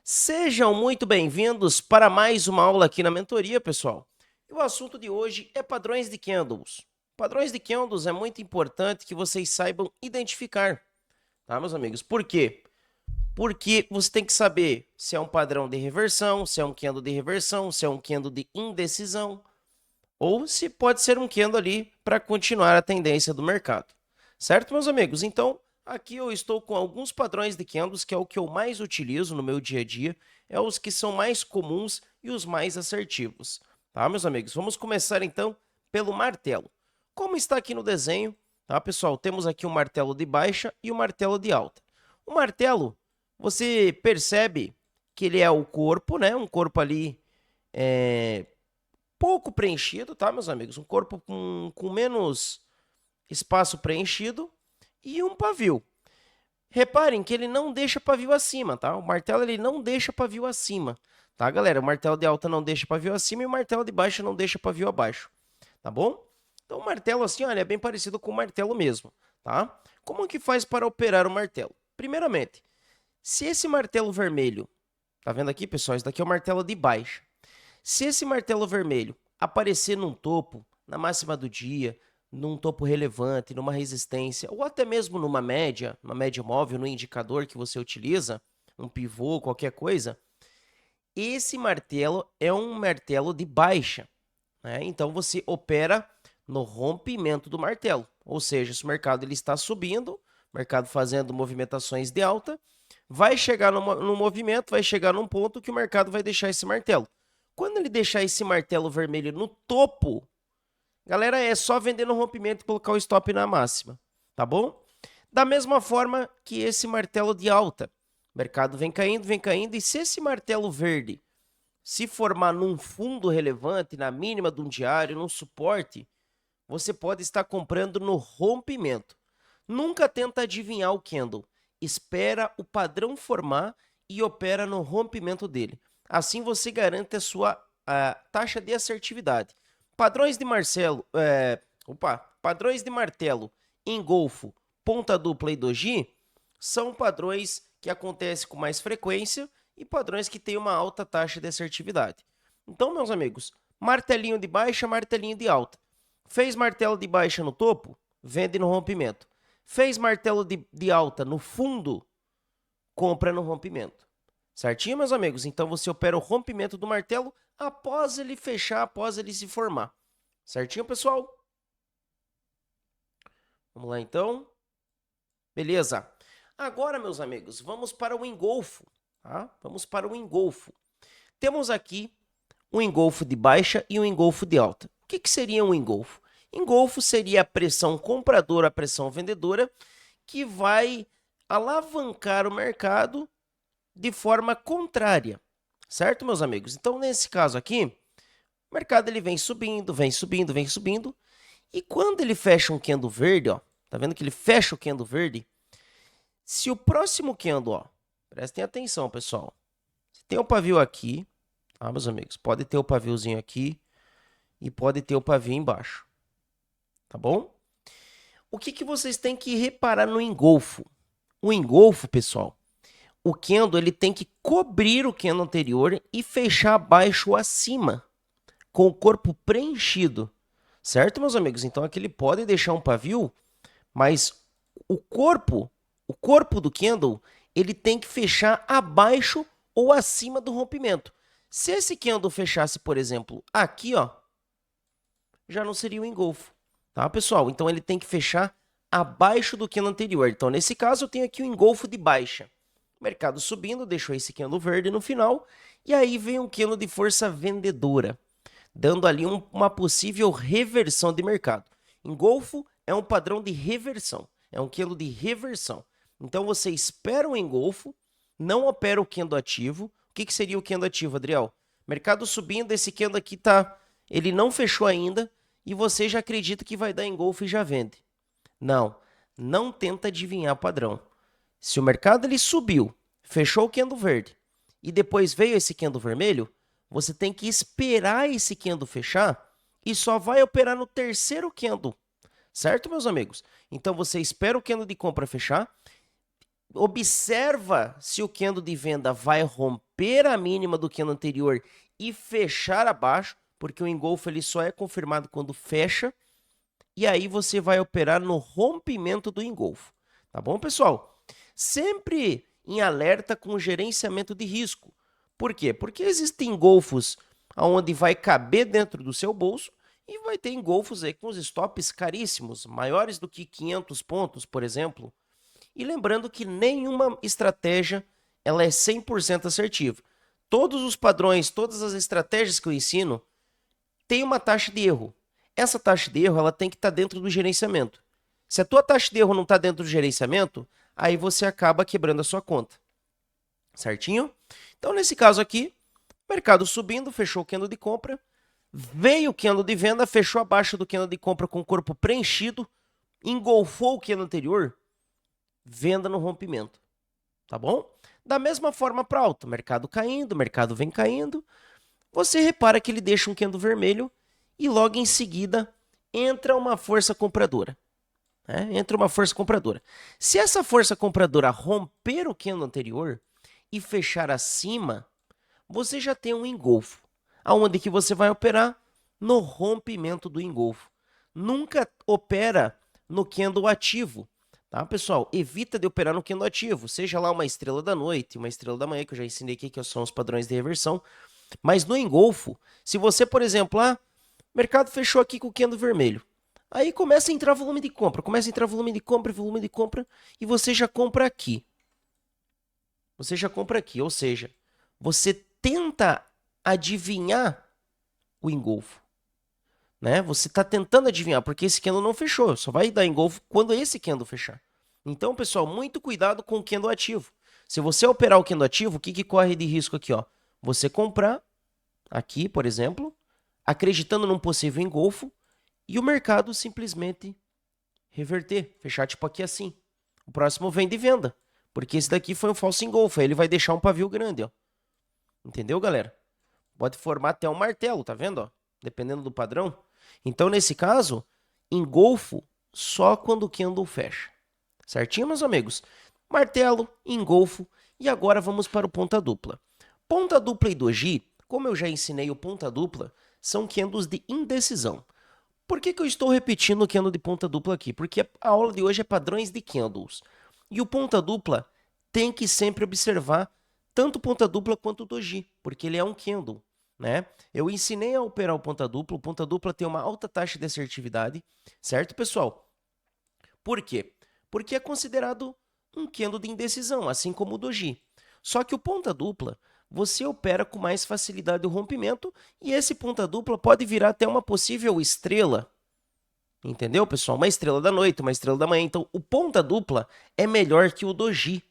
Sejam muito bem-vindos para mais uma aula aqui na mentoria, pessoal. E o assunto de hoje é padrões de candles. Padrões de candles é muito importante que vocês saibam identificar, tá, meus amigos? Por quê? Porque você tem que saber se é um padrão de reversão, se é um candle de reversão, se é um candle de indecisão, ou se pode ser um candle ali para continuar a tendência do mercado. Certo, meus amigos? Então, aqui eu estou com alguns padrões de candles, que é o que eu mais utilizo no meu dia a dia, é os que são mais comuns e os mais assertivos. Tá, meus amigos? Vamos começar então pelo martelo. Como está aqui no desenho, tá, pessoal? Temos aqui um martelo de baixa e um martelo de alta. O martelo, você percebe que ele é o corpo, né? Um corpo ali pouco preenchido, tá, meus amigos? Um corpo com menos espaço preenchido e um pavio. Reparem que ele não deixa pavio acima, tá? O martelo ele não deixa pavio acima, tá, galera? O martelo de alta não deixa pavio acima e o martelo de baixa não deixa pavio abaixo, tá bom? Então o martelo assim, olha, é bem parecido com o martelo mesmo, tá? Como que faz para operar o martelo? Primeiramente, se esse martelo vermelho, tá vendo aqui, pessoal? Esse daqui é o martelo de baixa. Se esse martelo vermelho aparecer num topo, na máxima do dia, num topo relevante, numa resistência, ou até mesmo numa média móvel, no indicador que você utiliza, um pivô, qualquer coisa, esse martelo é um martelo de baixa, né? Então você opera no rompimento do martelo, ou seja, se o mercado ele está subindo, o mercado fazendo movimentações de alta, vai chegar no movimento, vai chegar num ponto que o mercado vai deixar esse martelo. Quando ele deixar esse martelo vermelho no topo, galera, é só vender no rompimento e colocar o stop na máxima, tá bom? Da mesma forma que esse martelo de alta. O mercado vem caindo, e se esse martelo verde se formar num fundo relevante, na mínima de um diário, num suporte, você pode estar comprando no rompimento. Nunca tenta adivinhar o candle. Espera o padrão formar e opera no rompimento dele. Assim você garante a sua taxa de assertividade. Padrões de padrões de martelo, engolfo, ponta dupla e doji são padrões que acontecem com mais frequência e padrões que têm uma alta taxa de assertividade. Então, meus amigos, martelinho de baixa, martelinho de alta. Fez martelo de baixa no topo, vende no rompimento. Fez martelo de alta no fundo, compra no rompimento. Certinho, meus amigos? Então você opera o rompimento do martelo após ele fechar, após ele se formar. Certinho, pessoal? Vamos lá, então. Beleza. Agora, meus amigos, vamos para o engolfo. Tá? Vamos para o engolfo. Temos aqui um engolfo de baixa e um engolfo de alta. O que seria um engolfo? Engolfo seria a pressão compradora, a pressão vendedora, que vai alavancar o mercado de forma contrária, certo, meus amigos? Então, nesse caso aqui, o mercado ele vem subindo, vem subindo, vem subindo, e quando ele fecha um candle verde, ó, tá vendo que ele fecha o candle verde? Se o próximo candle, ó, prestem atenção, pessoal, se tem o pavio aqui, tá, meus amigos? Pode ter o paviozinho aqui e pode ter o pavio embaixo, tá bom? O que vocês têm que reparar no engolfo? O engolfo, pessoal, o candle ele tem que cobrir o candle anterior e fechar abaixo ou acima, com o corpo preenchido, certo, meus amigos? Então aqui ele pode deixar um pavio, mas o corpo do candle, ele tem que fechar abaixo ou acima do rompimento. Se esse candle fechasse, por exemplo, aqui, ó, já não seria um engolfo, tá, pessoal? Então ele tem que fechar abaixo do candle anterior. Então, nesse caso, eu tenho aqui o engolfo de baixa. Mercado subindo, deixou esse candle verde no final, e aí vem um candle de força vendedora, dando ali uma possível reversão de mercado. Engolfo é um padrão de reversão, é um candle de reversão. Então, você espera o engolfo, não opera o candle ativo. O que seria o candle ativo, Adriel? Mercado subindo, esse candle aqui ele não fechou ainda, e você já acredita que vai dar engolfo e já vende. Não, não tenta adivinhar o padrão. Se o mercado ele subiu, fechou o candle verde e depois veio esse candle vermelho, você tem que esperar esse candle fechar e só vai operar no terceiro candle. Certo, meus amigos? Então você espera o candle de compra fechar, observa se o candle de venda vai romper a mínima do candle anterior e fechar abaixo, porque o engolfo ele só é confirmado quando fecha, e aí você vai operar no rompimento do engolfo. Tá bom, pessoal? Sempre em alerta com o gerenciamento de risco. Por quê? Porque existem engolfos onde vai caber dentro do seu bolso e vai ter engolfos aí com os stops caríssimos, maiores do que 500 pontos, por exemplo. E lembrando que nenhuma estratégia ela é 100% assertiva. Todos os padrões, todas as estratégias que eu ensino têm uma taxa de erro. Essa taxa de erro ela tem que estar dentro do gerenciamento. Se a tua taxa de erro não está dentro do gerenciamento, aí você acaba quebrando a sua conta. Certinho? Então, nesse caso aqui, mercado subindo, fechou o candle de compra, veio o candle de venda, fechou abaixo do candle de compra com o corpo preenchido, engolfou o candle anterior, venda no rompimento. Tá bom? Da mesma forma para alta, mercado caindo, mercado vem caindo, você repara que ele deixa um candle vermelho e logo em seguida entra uma força compradora. Entra uma força compradora. Se essa força compradora romper o candle anterior e fechar acima, você já tem um engolfo, aonde que você vai operar no rompimento do engolfo. Nunca opera no candle ativo, tá, pessoal? Evita de operar no candle ativo, seja lá uma estrela da noite, uma estrela da manhã, que eu já ensinei aqui, que são os padrões de reversão. Mas no engolfo, se você, por exemplo, o mercado fechou aqui com o candle vermelho, aí começa a entrar volume de compra, volume de compra, e você já compra aqui. Ou seja, você tenta adivinhar o engolfo. Né? Você está tentando adivinhar, porque esse candle não fechou, só vai dar engolfo quando esse candle fechar. Então, pessoal, muito cuidado com o candle ativo. Se você operar o candle ativo, o que corre de risco aqui? Ó? Você comprar aqui, por exemplo, acreditando num possível engolfo, e o mercado simplesmente reverter, fechar tipo aqui assim. O próximo vem de venda, porque esse daqui foi um falso engolfo, aí ele vai deixar um pavio grande, ó. Entendeu, galera? Pode formar até um martelo, tá vendo? Ó? Dependendo do padrão. Então, nesse caso, engolfo só quando o candle fecha. Certinho, meus amigos? Martelo, engolfo, e agora vamos para o ponta dupla. Ponta dupla e doji, como eu já ensinei o ponta dupla, são candles de indecisão. Por que eu estou repetindo o candle de ponta dupla aqui? Porque a aula de hoje é padrões de candles. E o ponta dupla tem que sempre observar tanto ponta dupla quanto o doji, porque ele é um candle. Né? Eu ensinei a operar o ponta dupla tem uma alta taxa de assertividade, certo, pessoal? Por quê? Porque é considerado um candle de indecisão, assim como o doji. Só que o ponta dupla, você opera com mais facilidade o rompimento e esse ponta dupla pode virar até uma possível estrela. Entendeu, pessoal? Uma estrela da noite, uma estrela da manhã. Então, o ponta dupla é melhor que o doji,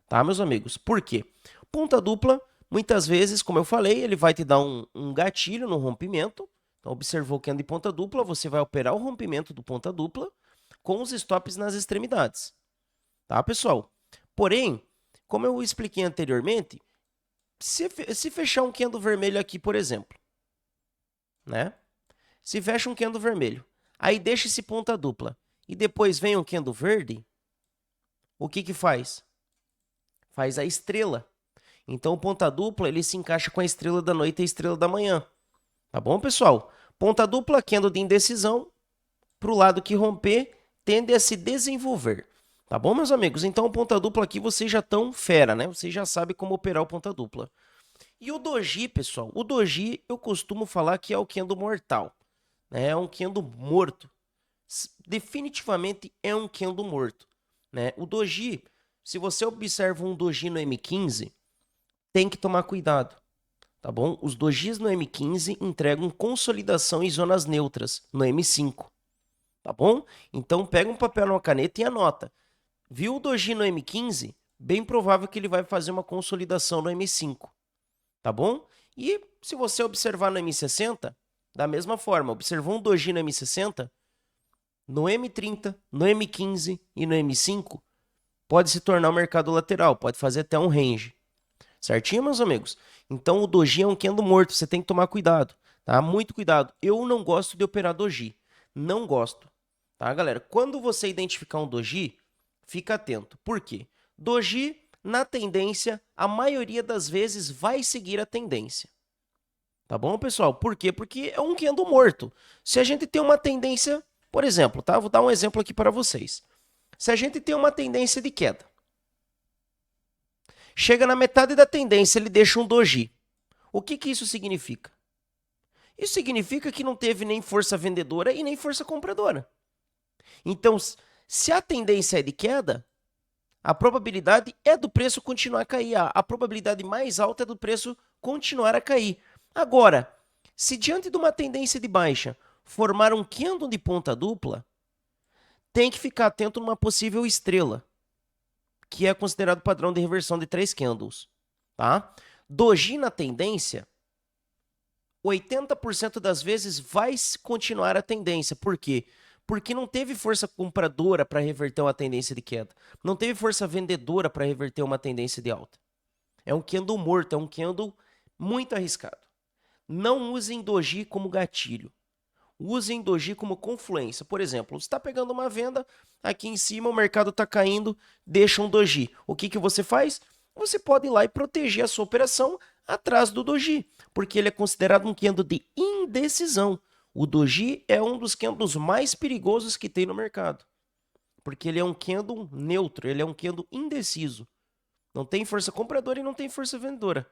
tá, meus amigos? Por quê? Ponta dupla, muitas vezes, como eu falei, ele vai te dar um gatilho no rompimento. Então, observou o candle de ponta dupla, você vai operar o rompimento do ponta dupla com os stops nas extremidades. Tá, pessoal? Porém, como eu expliquei anteriormente, se fechar um candle vermelho aqui, por exemplo, né? Se fecha um candle vermelho, aí deixa esse ponta dupla e depois vem um candle verde, o que faz? Faz a estrela. Então, o ponta dupla ele se encaixa com a estrela da noite e a estrela da manhã. Tá bom, pessoal? Ponta dupla, candle de indecisão, para o lado que romper, tende a se desenvolver. Tá bom, meus amigos? Então, o ponta dupla aqui vocês já estão fera, né? Vocês já sabem como operar o ponta dupla. E o doji, pessoal? O doji eu costumo falar que é o candle mortal. Né? É um candle morto. Definitivamente é um candle morto. Né? O doji, se você observa um doji no M15, tem que tomar cuidado, tá bom? Os dojis no M15 entregam consolidação em zonas neutras no M5, tá bom? Então pega um papel e uma caneta e anota. Viu o doji no M15? Bem provável que ele vai fazer uma consolidação no M5, tá bom? E se você observar no M60, da mesma forma, observou um doji no M60, no M30, no M15 e no M5, pode se tornar um mercado lateral, pode fazer até um range. Certinho, meus amigos? Então, o doji é um candle morto, você tem que tomar cuidado, tá? Muito cuidado. Eu não gosto de operar doji, não gosto, tá, galera? Quando você identificar um doji, fica atento. Por quê? Doji na tendência, a maioria das vezes vai seguir a tendência. Tá bom, pessoal? Por quê? Porque é um candle morto. Se a gente tem uma tendência, por exemplo, tá? Vou dar um exemplo aqui para vocês. Se a gente tem uma tendência de queda, chega na metade da tendência, ele deixa um doji. O que que isso significa? Isso significa que não teve nem força vendedora e nem força compradora. Então, se a tendência é de queda, a probabilidade é do preço continuar a cair. A probabilidade mais alta é do preço continuar a cair. Agora, se diante de uma tendência de baixa formar um candle de ponta dupla, tem que ficar atento numa possível estrela, que é considerado padrão de reversão de 3 candles. Tá? Doji na tendência, 80% das vezes vai continuar a tendência. Por quê? Porque não teve força compradora para reverter uma tendência de queda. Não teve força vendedora para reverter uma tendência de alta. É um candle morto, é um candle muito arriscado. Não usem doji como gatilho. Usem doji como confluência. Por exemplo, você está pegando uma venda, aqui em cima o mercado está caindo, deixa um doji. O que que você faz? Você pode ir lá e proteger a sua operação atrás do doji, porque ele é considerado um candle de indecisão. O doji é um dos candles mais perigosos que tem no mercado, porque ele é um candle neutro, ele é um candle indeciso. Não tem força compradora e não tem força vendedora.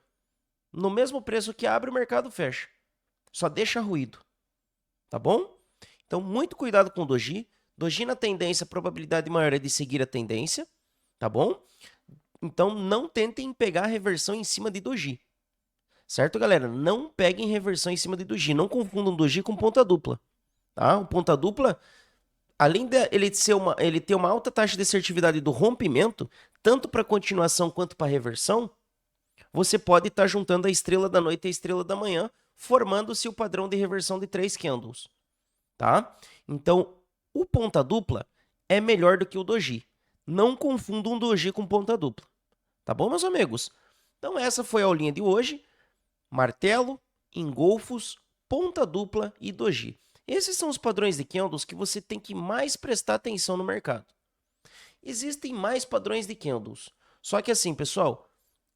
No mesmo preço que abre, o mercado fecha. Só deixa ruído. Tá bom? Então, muito cuidado com o doji. Doji na tendência, a probabilidade maior é de seguir a tendência. Tá bom? Então, não tentem pegar a reversão em cima de doji. Certo, galera? Não peguem reversão em cima de doji. Não confundam doji com ponta dupla. Tá? O ponta dupla, além de ele ter uma alta taxa de assertividade do rompimento, tanto para continuação quanto para reversão, você pode estar juntando a estrela da noite e a estrela da manhã, formando-se o padrão de reversão de 3 candles. Tá? Então, o ponta dupla é melhor do que o doji. Não confunda um doji com ponta dupla. Tá bom, meus amigos? Então, essa foi a aulinha de hoje. Martelo, engolfos, ponta dupla e doji. Esses são os padrões de candles que você tem que mais prestar atenção no mercado. Existem mais padrões de candles. Só que assim, pessoal,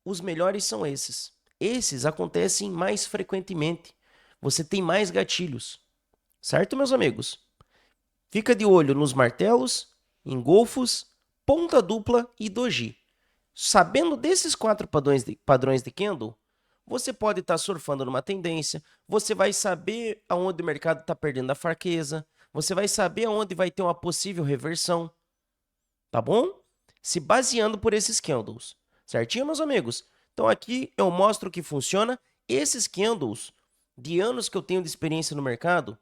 os melhores são esses. Esses acontecem mais frequentemente. Você tem mais gatilhos. Certo, meus amigos? Fica de olho nos martelos, engolfos, ponta dupla e doji. Sabendo desses 4 padrões de candle, você pode estar surfando numa tendência, você vai saber aonde o mercado está perdendo a fraqueza, você vai saber aonde vai ter uma possível reversão. Tá bom? Se baseando por esses candles. Certinho, meus amigos? Então aqui eu mostro que funciona. Esses candles, de anos que eu tenho de experiência no mercado,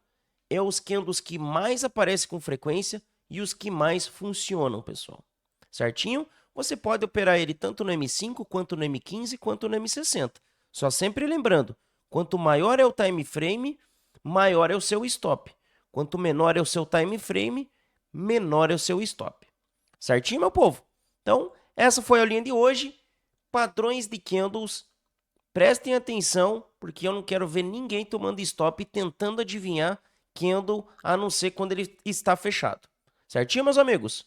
é os candles que mais aparecem com frequência e os que mais funcionam, pessoal. Certinho? Você pode operar ele tanto no M5, quanto no M15, quanto no M60. Só sempre lembrando, quanto maior é o time frame, maior é o seu stop. Quanto menor é o seu time frame, menor é o seu stop. Certinho, meu povo? Então, essa foi a aulinha de hoje. Padrões de candles. Prestem atenção, porque eu não quero ver ninguém tomando stop e tentando adivinhar candle, a não ser quando ele está fechado. Certinho, meus amigos?